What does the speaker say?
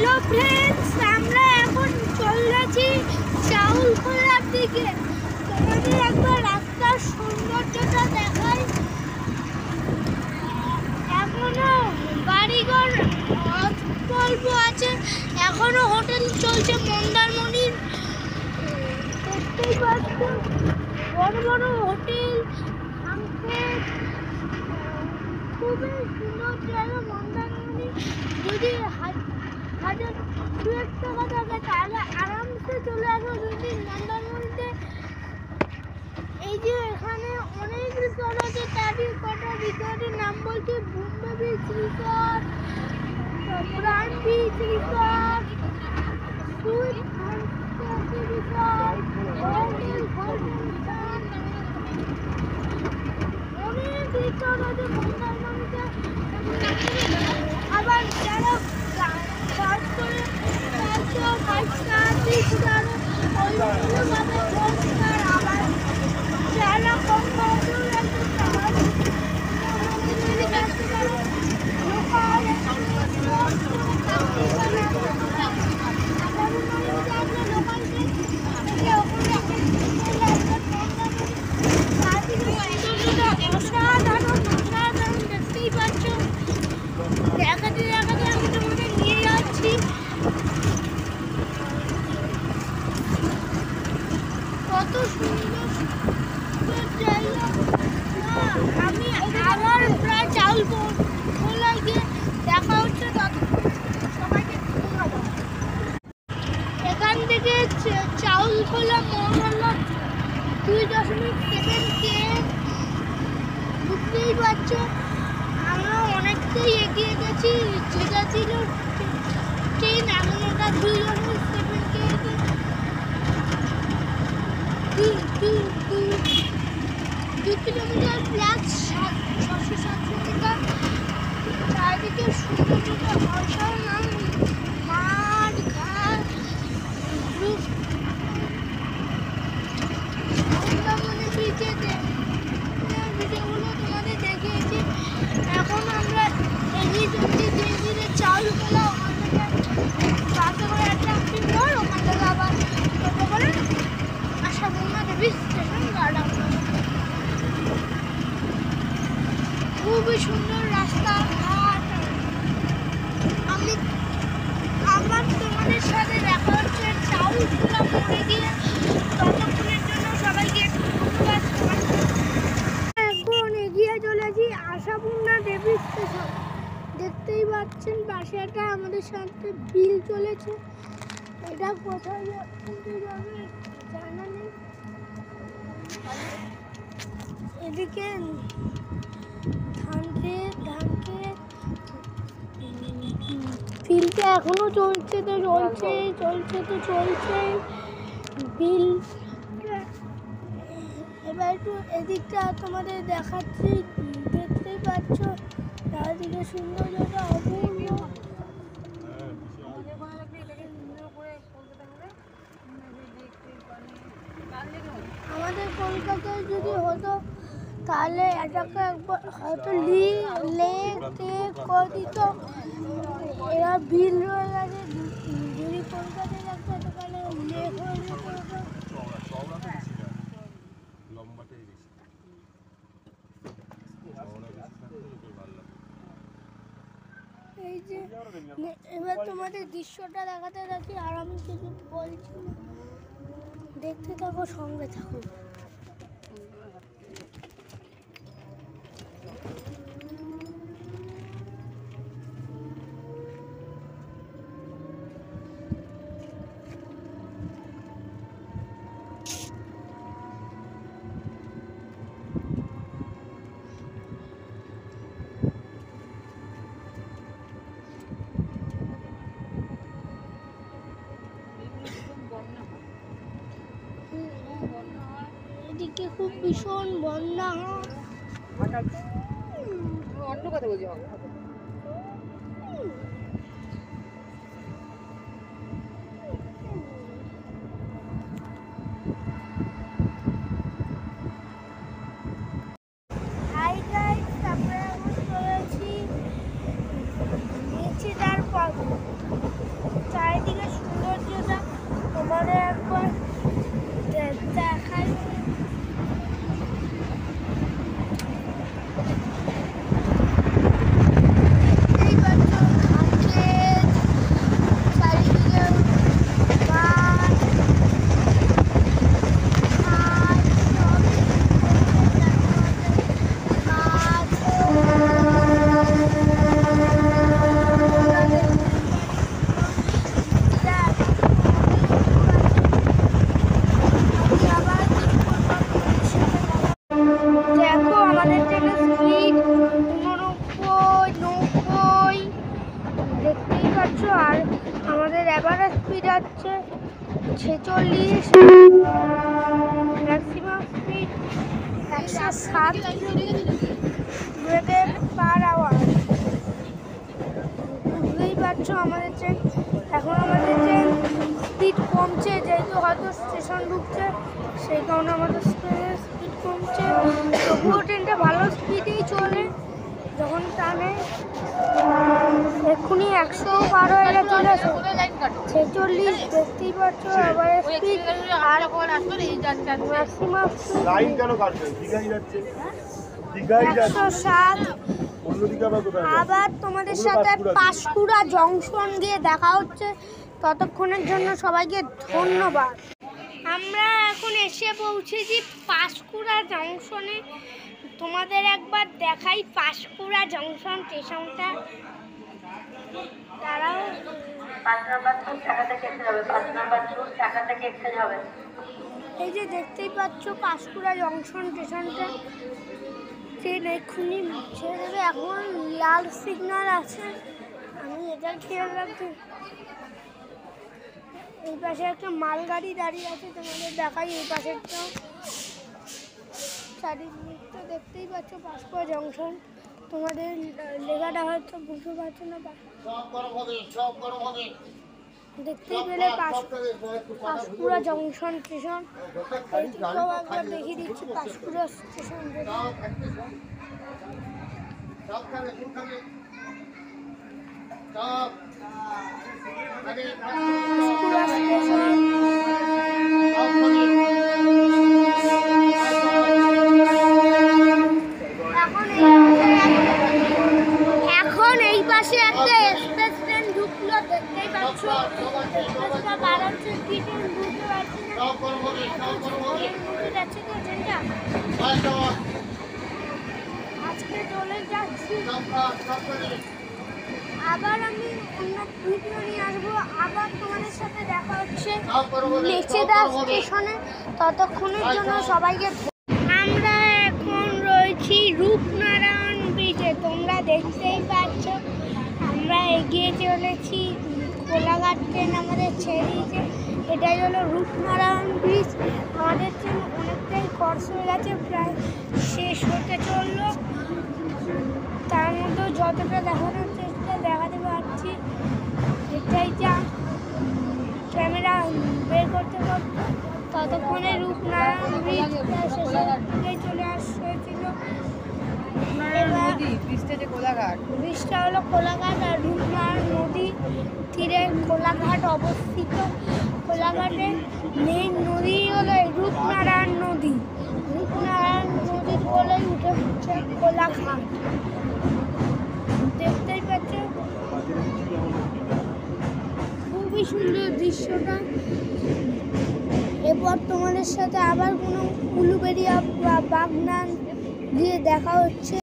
Hello friends, আমরা এখন চলেছি চাউলখোলার দিকে। তোমাদের একবার রাস্তার সৌন্দর্যটা দেখাই। এখনো বাড়িঘর অল্প আছে, এখনো হোটেল চলছে মন্দারমণির। দেখতেই পাচ্ছ বড় বড় হোটেল, খুবই সুন্দর জায়গা মন্দারমণি। যদি হাজার 2-1 টাকা থাকে তাহলে আরামসে চলে আসো যদি মন্দারমণিতে। এই যে এখানে অনেক রিসর্ট আছে, তারই কটা রিসর্টের নাম বলছি: বোম্বে বিচ রিসর্ট, প্রাণ বিচ রিসর্ট, সুইট রিসর্ট, অনেক রিসর্ট আছে মন্দারমণিতে। আবার যারা সার্চ করে 5-star 3-star ওইগুলো পাবে 4-star। আবার যারা কম খরচেও রাখতে চায় দেখাতে দেখাতে আমি তোমাদের নিয়ে যাচ্ছি। কত সুন্দর জায়গা। আমি আবার প্রায় চাউলখোলা গিয়ে দেখা হচ্ছে। সবাইকে এখান থেকে চাউলখোলা মোড় হলো 2.7 km। বুঝতেই পারছো আমরা অনেকটাই এগিয়ে গেছি। যেটা ছিল ট্রেন, এখন ওটা 2.7 km। 2 kilometre plus 600-700 metre. চারিদিকে সৌন্দর্যটা অসাধারণ। মাঠ ঘাট মন্দারমণি বিচেতে ভিডিওগুলো তোমাদের দেখিয়েছি। এখন আমরা এগিয়ে চলছি ধীরে ধীরে চাউলখোলা। ওখান থেকে বাসে করে একটা মোড়, ওখান থেকে আবার টোটো করে আশাপূর্ণা দেবী স্টেশন গার্ডার। খুবই সুন্দর রাস্তাঘাট। আমার তোমাদের সাথে দেখা হচ্ছে চাউলখোলা মোড়ে গিয়ে। ততক্ষণের জন্য সবাইকে ধন্যবাদ। এখন এগিয়ে চলেছি আশাপূর্ণা দেবী স্টেশন। দেখতেই পাচ্ছেন পাশে একটা আমাদের সাথে বিল চলেছে। এটা কোথায় যাবে জানা নেই। এদিকে ধান ক্ষেত বিলটা এখনো চলছে বিল। এবার একটু এদিকটা তোমাদের দেখাচ্ছি। দেখতেই পাচ্ছ চারিদিকে সৌন্দর্যটা অপূর্ণ। আমাদের কলকাতায় যদি হতো তাহলে এটাকে একবার হয়তো লেক করে দিত। এরা বিল রয়ে গেছে। যদি কলকাতায় রাখতো তাহলে লেক হয়ে যেত। এই যে এবার তোমাদের দৃশ্যটা দেখাতে থাকি, আর আমি কিছু বলছি না। দেখতে থাকো, সঙ্গে থাকো। এদিকে খুব ভীষণ বন্যা হয়। অন্য কথা বলছি। হাই গাইস, আমরা এখন চলেছি নিচে তার আর আমাদের অ্যাভারেজ স্পিড হচ্ছে 46, ম্যাক্সিমাম স্পিড 107 কিলোমিটার/আওয়ার। বুঝতেই পারছো আমাদের ট্রেন স্পিড কমছে, যেহেতু হয়তো স্টেশন ঢুকছে সেই কারণে আমাদের স্পিড কমছে। তবুও ট্রেনটা ভালো স্পিডেই চলে। যখন টানে এক্ষুনি 112 এটা চলে আসে 46, দেখতেই পাচ্ছ। আবার স্পিড আর ম্যাক্সিমাম 107। আবার তোমাদের সাথে পাঁশকুড়া জংশন গিয়ে দেখা হচ্ছে। ততক্ষণের জন্য সবাইকে ধন্যবাদ। আমরা এখন এসে পৌঁছেছি পাঁশকুড়া জংশনে। তোমাদের একবার দেখাই পাঁশকুড়া জংশন স্টেশনটা। তারাও 5 নম্বর ঢাকা থেকে এক্সেল হবে, 5 নম্বর ঢাকা থেকে এক্সেল হবে। এই যে দেখতেই পাচ্ছ পাঁশকুড়া জংশন স্টেশনটা। ট্রেন এক্ষুনি ছেড়ে দেবে, এখন লাল সিগন্যাল আছে। আমি এটা খেয়াল রাখছি। এই পাশে একটা মালগাড়ি দাঁড়িয়ে আছে, তোমাদের দেখাই এই পাশেরটাও। চারিদিকটা দেখতেই পাচ্ছ পাঁশকুড়া জংশন। তোমাদের লেখাটা হয়তো বুঝতে পারছো না, দেখতেই পেলে পাঁশকুড়া জংশন স্টেশন। এইদিকেও একবার দেখিয়ে দিচ্ছি পাঁশকুড়া স্টেশন। এখন এই পাশে একটা এক্সপ্রেস ট্রেন ঢুকলো, দেখতেই পাচ্ছ। এক্সপ্রেসটা বাড়াচ্ছে, কি ট্রেন ঢুকতে পারছি না, যাচ্ছে তো ট্রেনটা। আজকে চলে যাচ্ছি, আবার আমি অন্য ভিডিও নিয়ে আসবো। আবার তোমাদের সাথে দেখা হচ্ছে মেচেদা স্টেশনে। ততক্ষণের জন্য সবাইকে। আমরা এখন রয়েছি রূপনারায়ণ ব্রিজে, তোমরা দেখতেই পাচ্ছ। আমরা এগিয়ে চলেছি, কোলাঘাট ট্রেন আমাদের ছেড়ে দিয়েছে। এটাই হলো রূপনারায়ণ ব্রিজ। আমাদের ট্রেন অনেকটাই খরচ হয়ে গেছে, প্রায় শেষ হতে চললো। তার মধ্যেও যতটা দেখানোর চেষ্টা দেখাতে পারছি। এটাই যা ক্যামেরা বের করতে করতে ততক্ষণে রূপনারায়ণ ব্রিজ শেষের দিকে চলে আসছিল। ব্রিজটা হলো কোলাঘাট, আর রূপনারায়ণ নদী তীরে কোলাঘাট অবস্থিত। কোলাঘাটের মেইন নদী হলো রূপনারায়ণ নদী। রূপনারায়ণ নদীর বলেই উঠে উঠছে কোলাঘাট। দেখতেই পাচ্ছ খুবই সুন্দর দৃশ্যটা। এরপর তোমাদের সাথে আবার কোনো উলুবেড়িয়া বা বাগনান দিয়ে দেখা হচ্ছে।